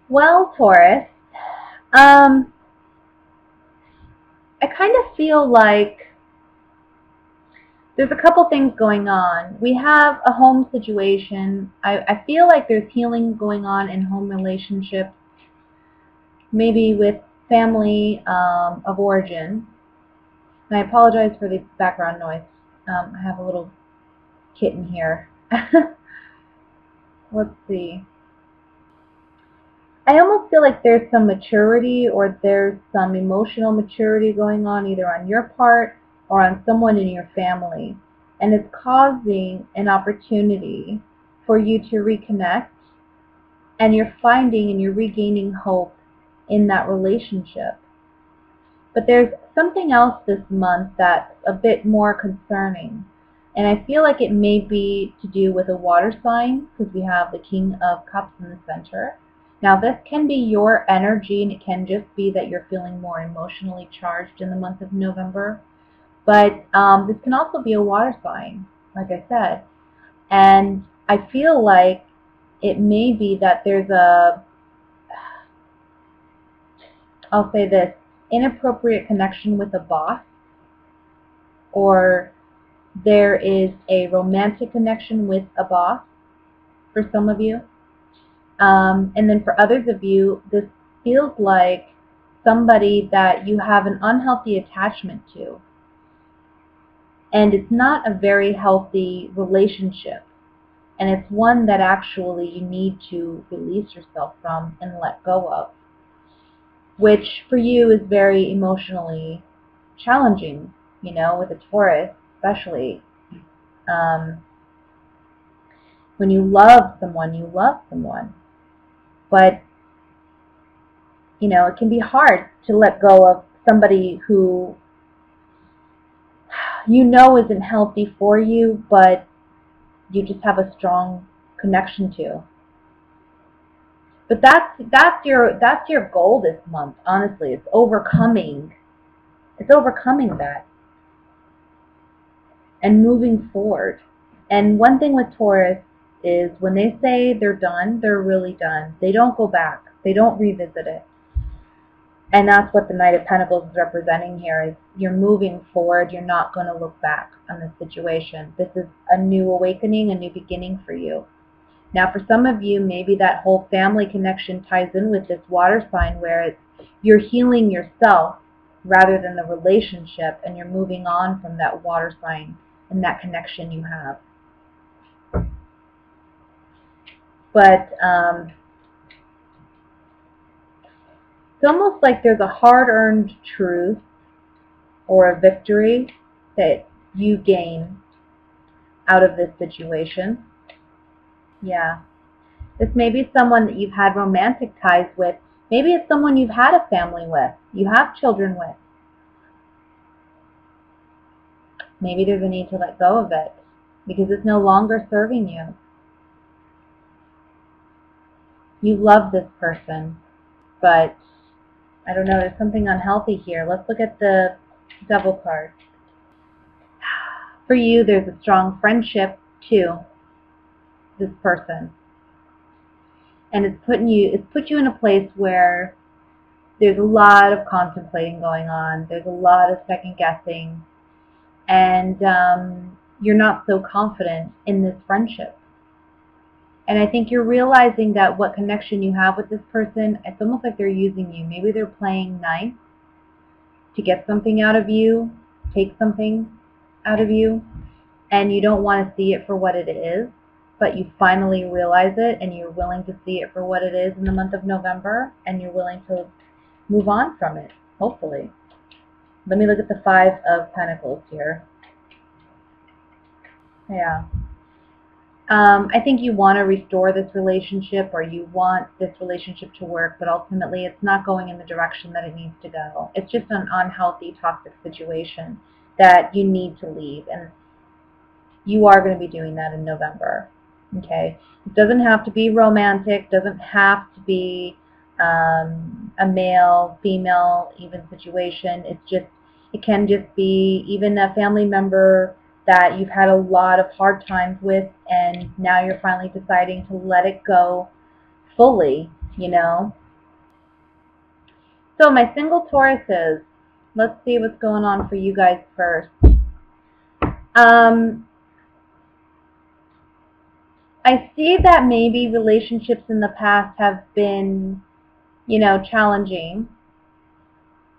Well, Taurus, um, I kind of feel like there's a couple things going on. We have a home situation. I feel like there's healing going on in home relationships, maybe with family of origin. And I apologize for the background noise. I have a little kitten here. Let's see. I almost feel like there's some maturity or there's some emotional maturity going on either on your part or on someone in your family. And it's causing an opportunity for you to reconnect, and you're finding and you're regaining hope in that relationship. But there's something else this month that's a bit more concerning. And I feel like it may be to do with a water sign because we have the King of Cups in the center. Now this can be your energy, and it can just be that you're feeling more emotionally charged in the month of November. But this can also be a water sign, like I said. And I feel like it may be that there's I'll say this, inappropriate connection with a boss, or there is a romantic connection with a boss for some of you. And then for others of you, this feels like somebody that you have an unhealthy attachment to. And it's not a very healthy relationship. And it's one that actually you need to release yourself from and let go of, which for you is very emotionally challenging, with a Taurus especially. Um, when you love someone, you love someone. But, it can be hard to let go of somebody who isn't healthy for you, but you just have a strong connection to. But that's your goal this month, honestly. It's overcoming that and moving forward. And one thing with Taurus is when they say they're done, they're really done. They don't go back. They don't revisit it. And that's what the Knight of Pentacles is representing here, is you're moving forward. You're not going to look back on this situation. This is a new awakening, a new beginning for you. Now, for some of you, maybe that whole family connection ties in with this water sign where you're healing yourself rather than the relationship, and you're moving on from that water sign and that connection you have. But it's almost like there's a hard-earned truth or a victory that you gain out of this situation. Yeah. This may be someone that you've had romantic ties with. Maybe it's someone you've had a family with, you have children with. Maybe there's a need to let go of it because it's no longer serving you. You love this person, but I don't know, there's something unhealthy here. Let's look at the Devil card. For you, there's a strong friendship to this person. And it's put you in a place where there's a lot of contemplating going on. There's a lot of second guessing. And you're not so confident in this friendship. And I think you're realizing that what connection you have with this person, it's almost like they're using you. Maybe they're playing nice to get something out of you, take something out of you, and you don't want to see it for what it is, but you finally realize it and you're willing to see it for what it is in the month of November, and you're willing to move on from it, hopefully. Let me look at the Five of Pentacles here. Yeah. I think you want to restore this relationship, or you want this relationship to work, but ultimately it's not going in the direction that it needs to go. It's just an unhealthy, toxic situation that you need to leave, and you are going to be doing that in November. Okay? It doesn't have to be romantic, doesn't have to be a male, female, even situation. It can just be even a family member that you've had a lot of hard times with, and now you're finally deciding to let it go fully, you know. So my single Tauruses, let's see what's going on for you guys first. I see that maybe relationships in the past have been, challenging.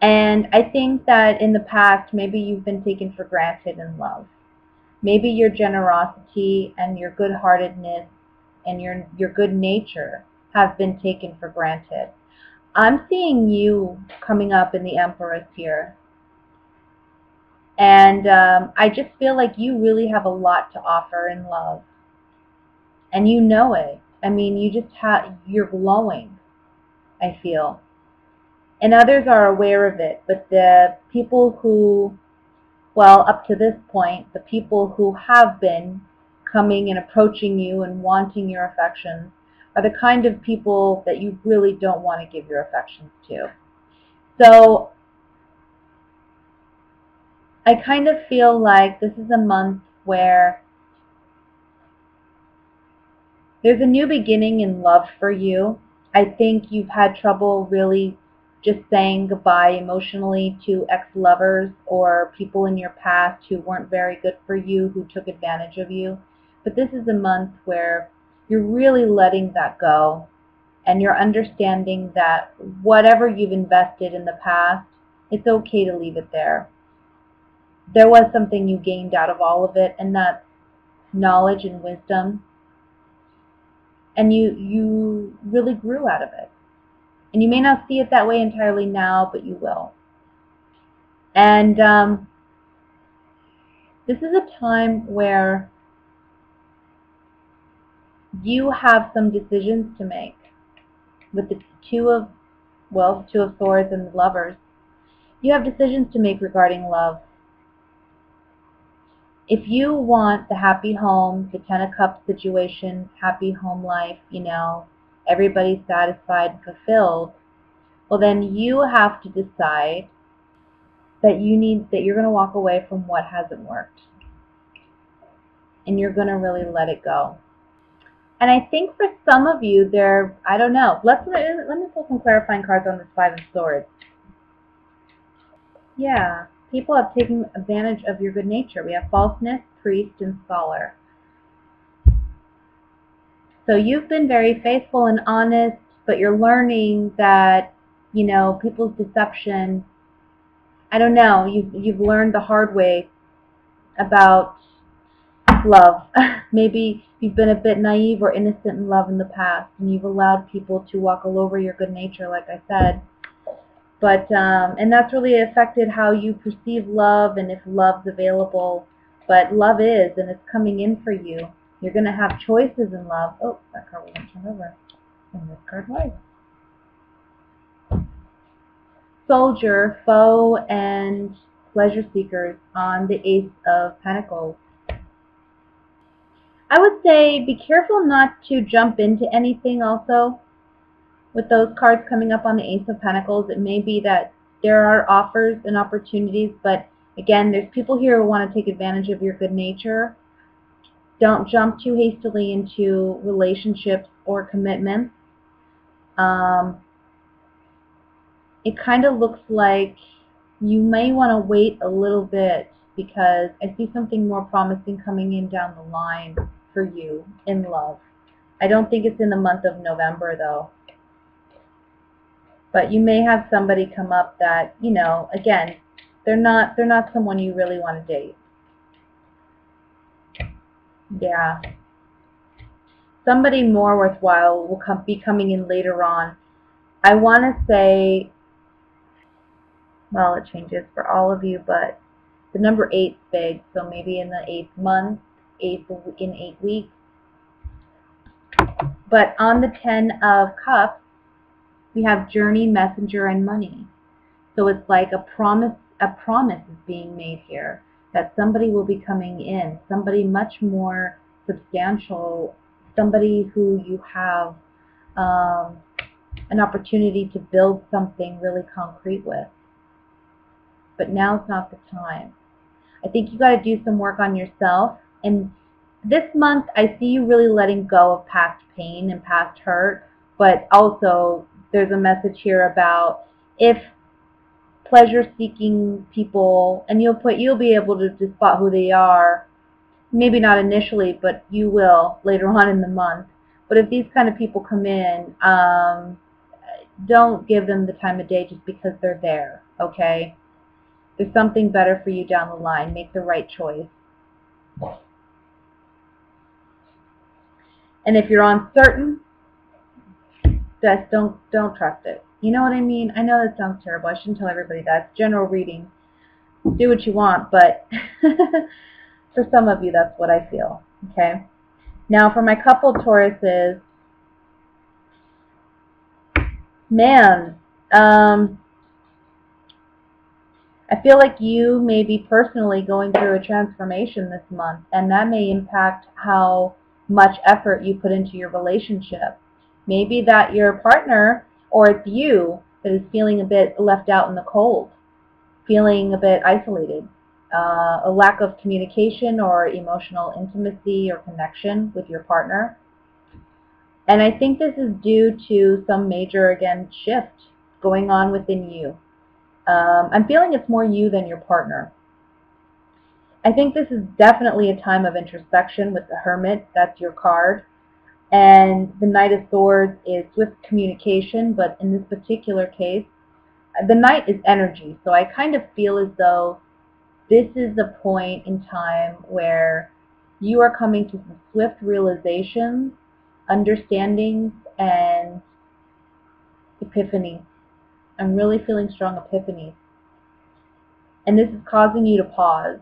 And I think that in the past, maybe you've been taken for granted in love. Maybe your generosity and your good-heartedness and your good nature have been taken for granted. I'm seeing you coming up in the Empress here. And I just feel like you really have a lot to offer in love. And you know it. I mean, you're glowing, I feel. And others are aware of it, but the people who, well, up to this point, the people who have been coming and approaching you and wanting your affections are the kind of people that you really don't want to give your affections to. So I kind of feel like this is a month where there's a new beginning in love for you. I think you've had trouble really just saying goodbye emotionally to ex-lovers or people in your past who weren't very good for you, who took advantage of you. But this is a month where you're really letting that go, and you're understanding that whatever you've invested in the past, it's okay to leave it there. There was something you gained out of all of it, and that's knowledge and wisdom. And you really grew out of it. And you may not see it that way entirely now, but you will. And this is a time where you have some decisions to make with the Two of Swords and the Lovers. You have decisions to make regarding love. If you want the happy home, the Ten of Cups situation, happy home life, everybody's satisfied and fulfilled, well then you have to decide that you're going to walk away from what hasn't worked. And you're going to really let it go. And I think for some of you, I don't know. Let me pull some clarifying cards on this Five of Swords. Yeah, people have taken advantage of your good nature. We have falseness, priest, and scholar. So you've been very faithful and honest, but you're learning that, people's deception, I don't know, you've learned the hard way about love. Maybe you've been a bit naive or innocent in love in the past, and you've allowed people to walk all over your good nature, like I said. But and that's really affected how you perceive love and if love's available. But love is, and it's coming in for you. You're going to have choices in love. Oh, that card wasn't turned over. And this card was. Soldier, foe, and pleasure seekers on the Ace of Pentacles. I would say be careful not to jump into anything also. With those cards coming up on the Ace of Pentacles, it may be that there are offers and opportunities, but again, there's people here who want to take advantage of your good nature. Don't jump too hastily into relationships or commitments. It kind of looks like you may want to wait a little bit because I see something more promising coming in down the line for you in love. I don't think it's in the month of November though. But you may have somebody come up that, again, they're not someone you really want to date. Yeah. Somebody more worthwhile will be coming in later on. I want to say, well, it changes for all of you, but the number 8's big, so maybe in the 8th month, in 8 weeks. But on the Ten of Cups, we have journey, messenger, and money. So it's like a promise is being made here that somebody will be coming in, somebody much more substantial, somebody who you have an opportunity to build something really concrete with. But now's not the time. I think you got to do some work on yourself. And this month, I see you really letting go of past pain and past hurt. But also there's a message here about if pleasure-seeking people, and you'll be able to spot who they are, maybe not initially, but you will later on in the month. But if these kind of people come in, don't give them the time of day just because they're there, okay? There's something better for you down the line. Make the right choice. And if you're uncertain, just don't trust it. You know what I mean? I know that sounds terrible. I shouldn't tell everybody that. It's general reading. Do what you want, but for some of you, that's what I feel. Okay? Now, for my couple Tauruses, man, I feel like you may be personally going through a transformation this month, and that may impact how much effort you put into your relationship. Maybe that your partner, or it's you, that is feeling a bit left out in the cold, feeling a bit isolated, a lack of communication or emotional intimacy or connection with your partner. And I think this is due to some major, again, shift going on within you. I'm feeling it's more you than your partner. I think this is definitely a time of introspection with the Hermit. That's your card. And the Knight of Swords is swift communication, but in this particular case, the Knight is energy. So I kind of feel as though this is the point in time where you are coming to some swift realizations, understandings, and epiphany. I'm really feeling strong epiphany. And this is causing you to pause.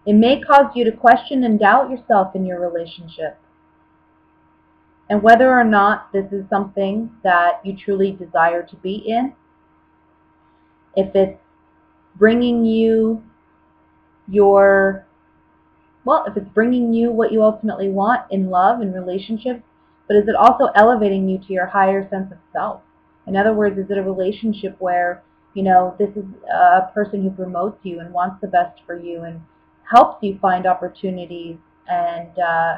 It may cause you to question and doubt yourself in your relationship, and whether or not this is something that you truly desire to be in. If it's bringing you if it's bringing you what you ultimately want in love and relationships, but is it also elevating you to your higher sense of self? In other words, is it a relationship where, this is a person who promotes you and wants the best for you and helps you find opportunities and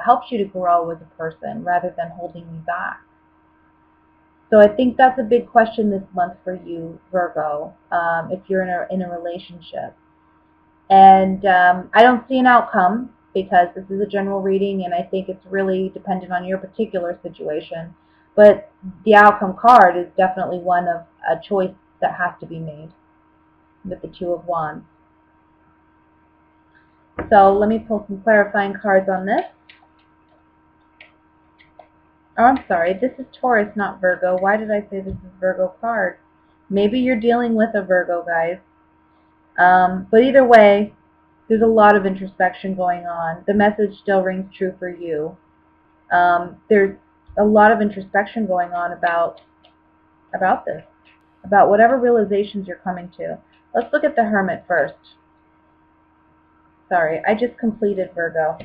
helps you to grow as a person rather than holding you back? So I think that's a big question this month for you, Virgo, if you're in a relationship. And I don't see an outcome because this is a general reading, and I think it's really dependent on your particular situation. But the outcome card is definitely one of a choice that has to be made with the Two of Wands. So let me pull some clarifying cards on this. Oh, I'm sorry. This is Taurus, not Virgo. Why did I say this is Virgo card? Maybe you're dealing with a Virgo, guys. But either way, there's a lot of introspection going on. The message still rings true for you. There's a lot of introspection going on about this, about whatever realizations you're coming to. Let's look at the Hermit first. Sorry, I just completed Virgo.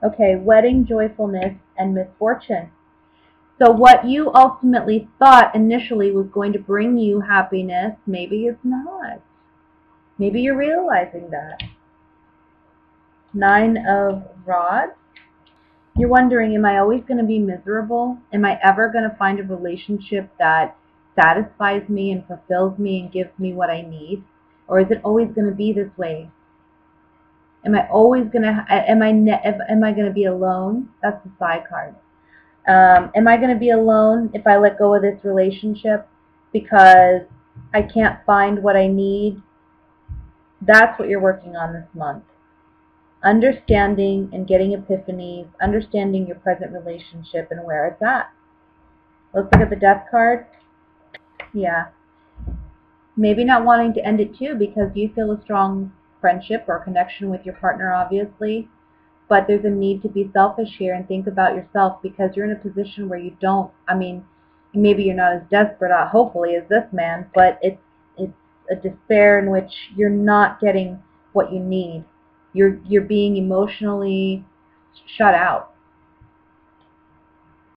Okay, wedding, joyfulness, and misfortune. So what you ultimately thought initially was going to bring you happiness, maybe it's not. Maybe you're realizing that. Nine of Rods. You're wondering, am I always going to be miserable? Am I ever going to find a relationship that satisfies me and fulfills me and gives me what I need? Or is it always going to be this way? Am I going to be alone? That's the side card. Am I going to be alone if I let go of this relationship because I can't find what I need? That's what you're working on this month. Understanding and getting epiphanies, understanding your present relationship and where it's at. Let's look at the Death card. Yeah. Maybe not wanting to end it too because you feel a strong friendship or connection with your partner, obviously. But there's a need to be selfish here and think about yourself because you're in a position where you don't, maybe you're not as desperate, hopefully, as this man, but it's a despair in which you're not getting what you need. You're being emotionally shut out.